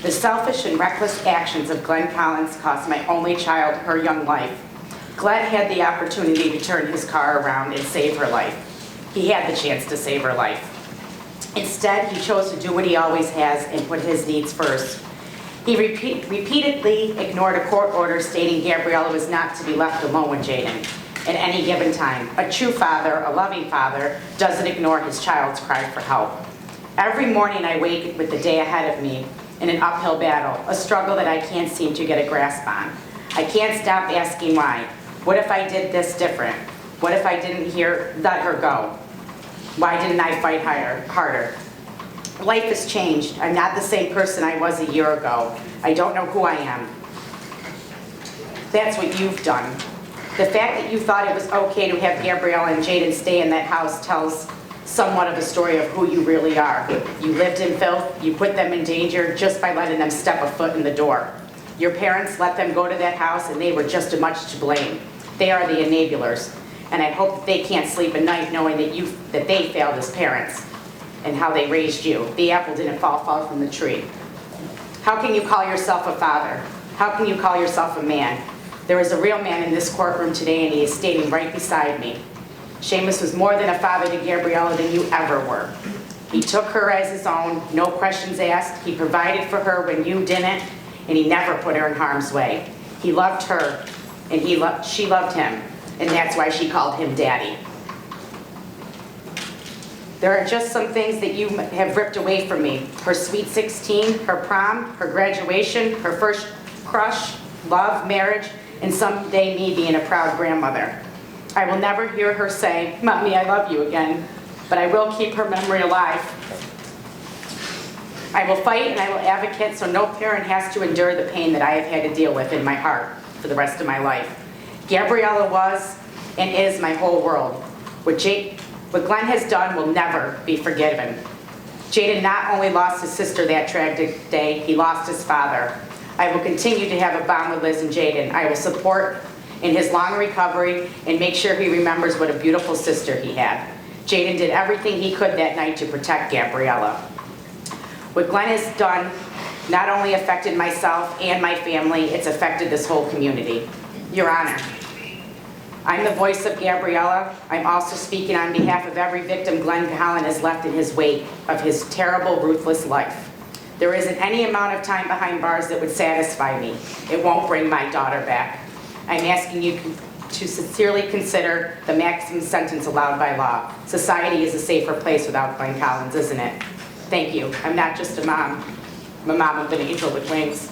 The selfish and reckless actions of Glen Collins cost my only child her young life. Glen had the opportunity to turn his car around and save her life. He had the chance to save her life. Instead, he chose to do what he always has and put his needs first. He repeatedly ignored a court order stating Gabriella was not to be left alone with Jaden at any given time. A true father, a loving father, doesn't ignore his child's cry for help. Every morning I wake with the day ahead of me in an uphill battle, a struggle that I can't seem to get a grasp on. I can't stop asking why. What if I did this different? What if I didn't let her go? Why didn't I fight harder? Life has changed. I'm not the same person I was a year ago. I don't know who I am. That's what you've done. The fact that you thought it was okay to have Gabriella and Jaden stay in that house tells somewhat of a story of who you really are. You lived in filth, you put them in danger just by letting them step a foot in the door. Your parents let them go to that house and they were just as much to blame. They are the enablers. And I hope that they can't sleep at night knowing that they failed as parents and how they raised you. The apple didn't fall far from the tree. How can you call yourself a father? How can you call yourself a man? There is a real man in this courtroom today and he is standing right beside me. Seamus was more than a father to Gabriella than you ever were. He took her as his own, no questions asked. He provided for her when you didn't, and he never put her in harm's way. He loved her, and she loved him, and that's why she called him Daddy. There are just some things that you have ripped away from me. Her sweet 16, her prom, her graduation, her first crush, love, marriage, and someday me being a proud grandmother. I will never hear her say, "Mommy, I love you" again, but I will keep her memory alive. I will fight and I will advocate so no parent has to endure the pain that I have had to deal with in my heart for the rest of my life. Gabriella was and is my whole world. What Glen has done will never be forgiven. Jaden not only lost his sister that tragic day, he lost his father. I will continue to have a bond with Liz and Jaden. I will support in his long recovery and make sure he remembers what a beautiful sister he had. Jaden did everything he could that night to protect Gabriella. What Glen has done not only affected myself and my family, it's affected this whole community. Your Honor, I'm the voice of Gabriella. I'm also speaking on behalf of every victim Glen Collins has left in his wake of his terrible, ruthless life. There isn't any amount of time behind bars that would satisfy me. It won't bring my daughter back. I'm asking you to sincerely consider the maximum sentence allowed by law. Society is a safer place without Glen Collins, isn't it? Thank you. I'm not just a mom. I'm a mom with an angel with wings.